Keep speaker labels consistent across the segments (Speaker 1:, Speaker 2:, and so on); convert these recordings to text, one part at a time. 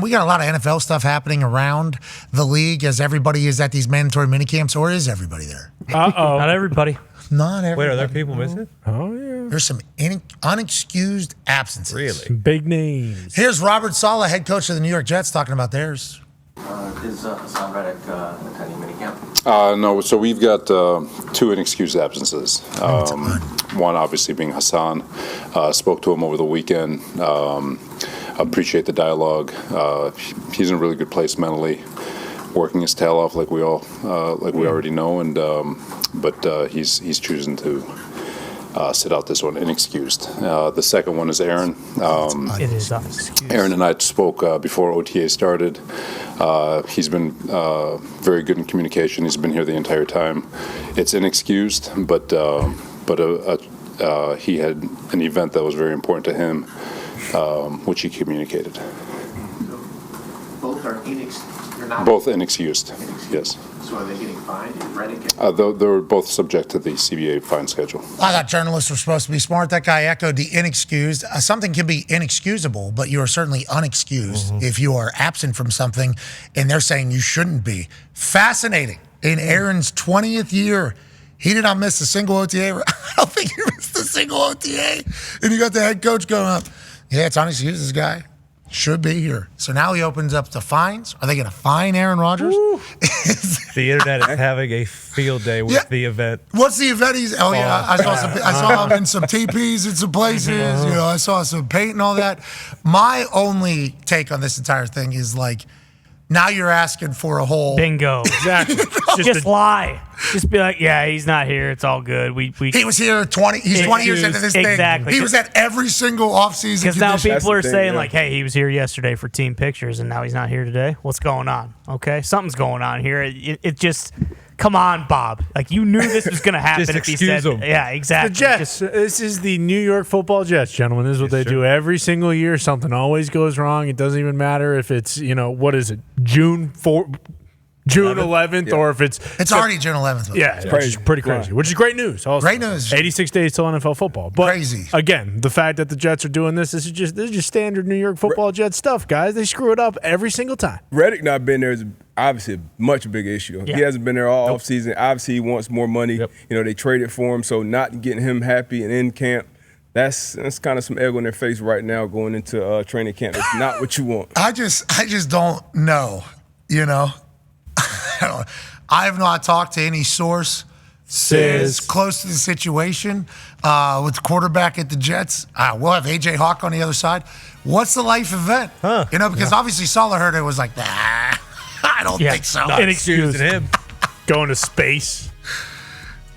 Speaker 1: We got a lot of NFL stuff happening around the league as everybody is at these mandatory minicamps, or is everybody there?
Speaker 2: Uh-oh.
Speaker 3: Not everybody.
Speaker 1: Not everybody.
Speaker 4: Wait, are there people missing?
Speaker 2: Oh, yeah.
Speaker 1: There's some unexcused absences.
Speaker 4: Really?
Speaker 2: Big names.
Speaker 1: Here's Robert Saleh, head coach of the New York Jets, talking about theirs.
Speaker 5: Is Hassan Reddick attending minicamp?
Speaker 6: No, so we've got 2 inexcused absences. One obviously being Hassan. Spoke to him over the weekend. Appreciate the dialogue. He's in a really good place mentally, working his tail off like we already know, and but he's choosing to sit out this one inexcused. The second one is Aaron.
Speaker 3: It is unexcused.
Speaker 6: Aaron and I spoke before OTA started. He's been very good in communication. He's been here the entire time. It's inexcused, but he had an event that was very important to him, which he communicated.
Speaker 5: Both are
Speaker 6: Both inexcused, yes.
Speaker 5: So are they getting fined? Is Reddick?
Speaker 6: They're both subject to the CBA fine schedule.
Speaker 1: I thought journalists were supposed to be smart. That guy echoed the inexcused. Something can be inexcusable, but you are certainly unexcused if you are absent from something, and they're saying you shouldn't be. Fascinating. In Aaron's 20th year, he did not miss a single OTA. I don't think he missed a single OTA. And you got the head coach going up. Yeah, it's unexcused, this guy. Should be here. So now he opens up to fines. Are they going to fine Aaron Rodgers?
Speaker 4: The internet is having a field day with the event.
Speaker 1: What's the event? I saw him in some teepees in some places. You know, I saw some paint and all that. My only take on this entire thing is like, now you're asking for a whole
Speaker 3: bingo.
Speaker 2: Exactly.
Speaker 3: Just lie. Just be like, yeah, he's not here. It's all good.
Speaker 1: He was here 20. He's 20 years into this thing.
Speaker 3: Exactly.
Speaker 1: He was at every single offseason.
Speaker 3: Because now people are saying like, hey, he was here yesterday for team pictures, and now he's not here today. What's going on? Okay, something's going on here. It just. Come on, Bob. Like, you knew this was going to happen if he said
Speaker 4: him.
Speaker 3: Yeah, exactly.
Speaker 2: The Jets. This is the New York Football Jets, gentlemen. This is what they do every single year. Something always goes wrong. It doesn't even matter if it's, what is it, June 11th, or if it's
Speaker 1: already June 11th.
Speaker 2: Yeah, it's pretty crazy, which is great news. Also.
Speaker 1: Great news.
Speaker 2: 86 days till NFL football. But
Speaker 1: crazy. Again,
Speaker 2: the fact that the Jets are doing this is just standard New York Football Jets stuff, guys. They screw it up every single time.
Speaker 7: Reddick not being there is obviously a much bigger issue. Yeah. He hasn't been there all offseason. Obviously, he wants more money. Yep. They traded for him, so not getting him happy and in camp, that's kind of some egg on their face right now going into training camp. It's not what you want.
Speaker 1: I just don't know, I have not talked to any source says close to the situation with the quarterback at the Jets. We'll have A.J. Hawk on the other side. What's the life event? Because obviously Saleh heard it was like, I don't think so.
Speaker 3: Inexcused
Speaker 4: him.
Speaker 2: Going to space.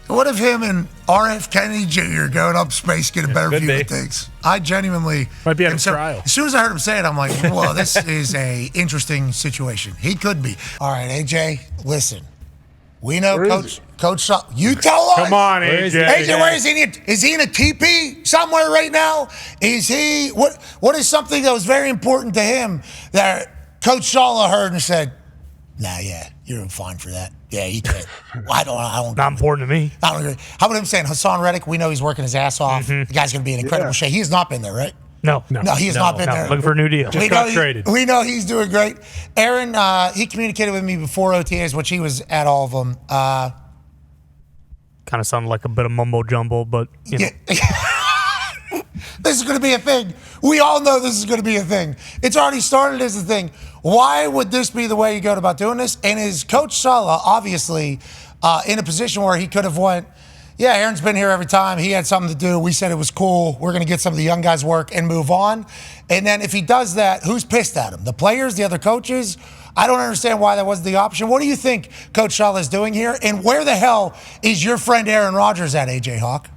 Speaker 1: What if him and R.F. Kennedy Jr. going up space get a better view of things? I genuinely
Speaker 2: might be on a trial.
Speaker 1: As soon as I heard him say it, I'm like, whoa, this is a interesting situation. He could be. All right, AJ, listen. We know Coach Saleh. You tell us.
Speaker 2: Come on, AJ.
Speaker 1: AJ, where is he? Is he in a teepee somewhere right now? Is he? What is something that was very important to him that Coach Saleh heard and said, nah, yeah, you're fine for that. Yeah, you can't. I don't.
Speaker 3: Not important to me.
Speaker 1: I don't agree. How about him saying Hassan Reddick? We know he's working his ass off. The guy's going to be in incredible shape. He has not been there, right?
Speaker 3: No,
Speaker 1: he has not been there.
Speaker 3: Looking for a new deal.
Speaker 2: Just got traded.
Speaker 1: We know he's doing great. Aaron, he communicated with me before OTAs, which he was at all of them.
Speaker 3: Kind of sounded like a bit of mumbo jumbo, but
Speaker 1: This is going to be a thing. We all know this is going to be a thing. It's already started as a thing. Why would this be the way you go about doing this? And is Coach Saleh obviously in a position where he could have went, yeah, Aaron's been here every time. He had something to do. We said it was cool. We're going to get some of the young guys work and move on. And then if he does that, who's pissed at him? The players, the other coaches? I don't understand why that wasn't the option. What do you think Coach Saleh is doing here? And where the hell is your friend Aaron Rodgers at, A.J. Hawk?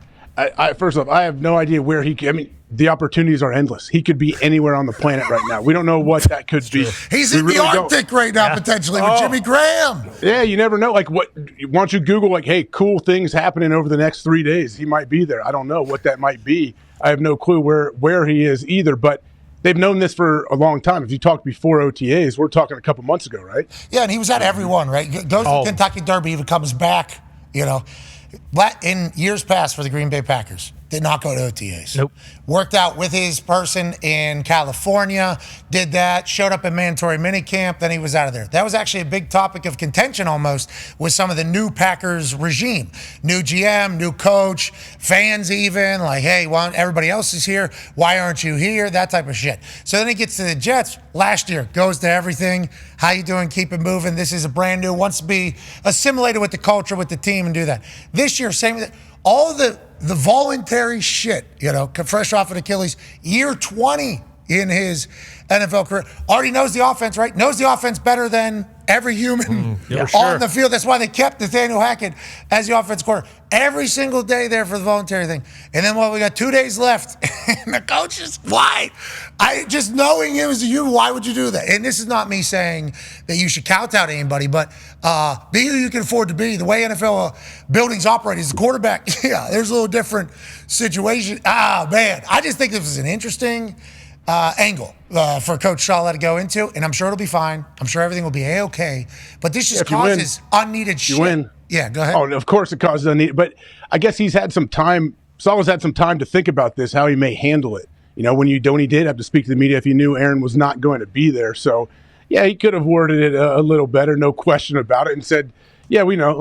Speaker 8: First off, I have no idea where the opportunities are endless. He could be anywhere on the planet right now. We don't know what that could be.
Speaker 1: He's in the Arctic right now, potentially, with Jimmy Graham.
Speaker 8: Yeah, you never know. Like, why don't you Google, hey, cool things happening over the next 3 days? He might be there. I don't know what that might be. I have no clue where he is either, but they've known this for a long time. If you talked before OTAs, we're talking a couple months ago, right?
Speaker 1: Yeah, and he was at every one, right? Goes to the Kentucky Derby, even comes back, in years past for the Green Bay Packers. did not go to OTAs.
Speaker 3: Nope.
Speaker 1: Worked out with his person in California, did that, showed up in mandatory minicamp, then he was out of there. That was actually a big topic of contention almost with some of the new Packers regime. New GM, new coach, fans even, like, hey, why everybody else is here, why aren't you here, that type of shit. So then he gets to the Jets last year, goes to everything, how you doing, keep it moving, this is a brand new, wants to be assimilated with the culture, with the team, and do that. This year, same with all the voluntary shit, fresh off an Achilles, year 20 in his NFL career. Already knows the offense, right? Knows the offense better than every human on the field. That's why they kept Nathaniel Hackett as the offense coordinator every single day there for the voluntary thing. And then, we got 2 days left. And the coaches, why? Just knowing it was you, why would you do that? And this is not me saying that you should kowtow to anybody, but be who you can afford to be. The way NFL buildings operate as a quarterback, there's a little different situation. Man, I just think this was an interesting angle for Coach Saleh to go into, and I'm sure it'll be fine. I'm sure everything will be A-okay. But this just causes unneeded shit.
Speaker 8: You win.
Speaker 1: Yeah, go ahead.
Speaker 8: Oh, of course it causes unneeded. But I guess he's had some time. Saleh's had some time to think about this, how he may handle it. When he did have to speak to the media if he knew Aaron was not going to be there. So, yeah, he could have worded it a little better, no question about it, and said, yeah, we know.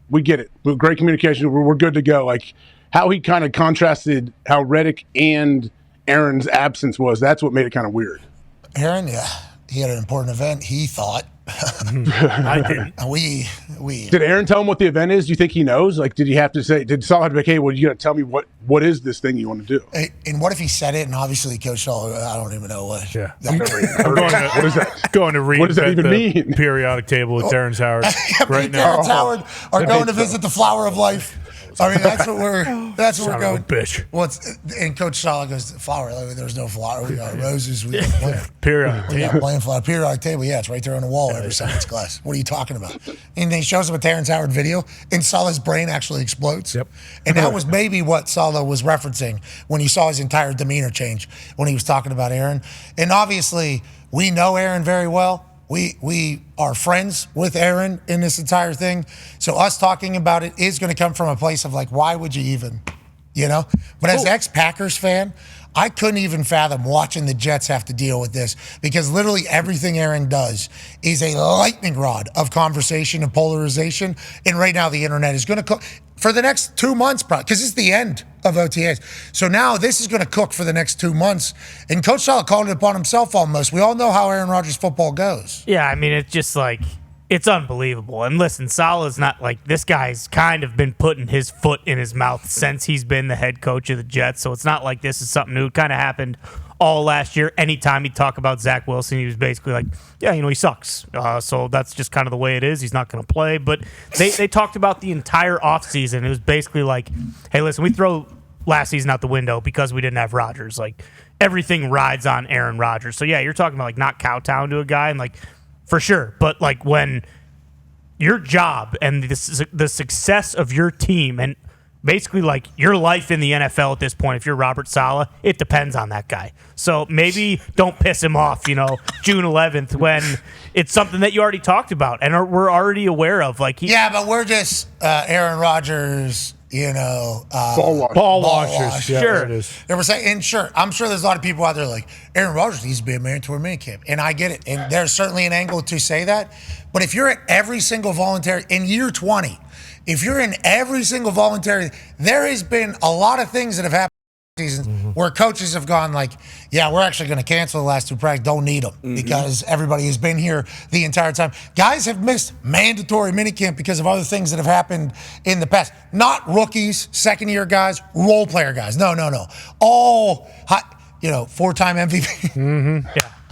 Speaker 8: We get it. We're great communication. We're good to go. Like, how he kind of contrasted how Reddick and Aaron's absence was, that's what made it kind of weird.
Speaker 1: Aaron, he had an important event, he thought.
Speaker 2: I didn't.
Speaker 1: We
Speaker 8: Did Aaron tell him what the event is? Do you think he knows? Like, did he have to say, did Saleh have to be like, hey, well, you got to tell me what is this thing you want to do?
Speaker 1: And what if he said it and obviously Coach Saleh, I don't even know what.
Speaker 2: Yeah.
Speaker 8: What is that?
Speaker 2: Going to read
Speaker 8: What does that even mean?
Speaker 2: Periodic table with Terrence Howard right now.
Speaker 1: Terrence Howard are going to visit the Flower of Life. I mean, that's what we're going.
Speaker 2: Bitch.
Speaker 1: And Coach Saleh goes, flower. There's no flower. We got roses. We got plant.
Speaker 2: Periodic
Speaker 1: We got playing flower. Periodic table. Yeah, it's right there on the wall every science class. What are you talking about? And then he shows him a Terrence Howard video, and Saleh's brain actually explodes.
Speaker 2: Yep.
Speaker 1: And that was maybe what Saleh was referencing when he saw his entire demeanor change when he was talking about Aaron. And obviously, we know Aaron very well. We are friends with Aaron in this entire thing. So us talking about it is going to come from a place of like, why would you even, But as ex-Packers fan, I couldn't even fathom watching the Jets have to deal with this because literally everything Aaron does is a lightning rod of conversation and polarization. And right now the internet is going to for the next 2 months, probably, because it's the end of OTAs. So now this is going to cook for the next 2 months. And Coach Saleh called it upon himself almost. We all know how Aaron Rodgers football goes.
Speaker 3: Yeah, I mean, it's just like, it's unbelievable. And listen, Saleh's not like, this guy's kind of been putting his foot in his mouth since he's been the head coach of the Jets. So it's not like this is something new. It kind of happened all last year. Anytime he'd talk about Zach Wilson, he was basically like, yeah, he sucks. So that's just kind of the way it is. He's not going to play. But they talked about the entire offseason. It was basically like, hey, listen, we throw last season out the window because we didn't have Rodgers. Like, everything rides on Aaron Rodgers. So, yeah, you're talking about, like, not kowtowing to a guy. And, like, for sure. But, like, when your job and the success of your team and basically, like, your life in the NFL at this point, if you're Robert Saleh, it depends on that guy. So maybe don't piss him off, June 11th when it's something that you already talked about and we're already aware of. Like,
Speaker 1: but we're just Aaron Rodgers,
Speaker 8: ball
Speaker 2: washers. Yeah,
Speaker 3: sure.
Speaker 2: It is.
Speaker 1: They were saying, and sure, I'm sure there's a lot of people out there like, Aaron Rodgers needs to be a mandatory minicamp. And I get it. And there's certainly an angle to say that. But if you're at every single voluntary, in year 20, if you're in every single voluntary, there has been a lot of things that have happened seasons where coaches have gone like, yeah, we're actually going to cancel the last 2 practices. Don't need them because everybody has been here the entire time. Guys have missed mandatory minicamp because of other things that have happened in the past. Not rookies, second-year guys, role player guys. No. All, 4-time MVP.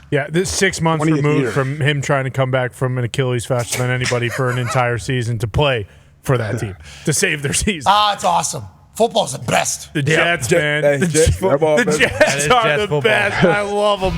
Speaker 2: Yeah, this 6 months removed from him trying to come back from an Achilles faster than anybody for an entire season to play for that team, to save their season.
Speaker 1: It's awesome. Football's the best.
Speaker 2: The Jets, man.
Speaker 7: The Jets
Speaker 2: are the best. I love them.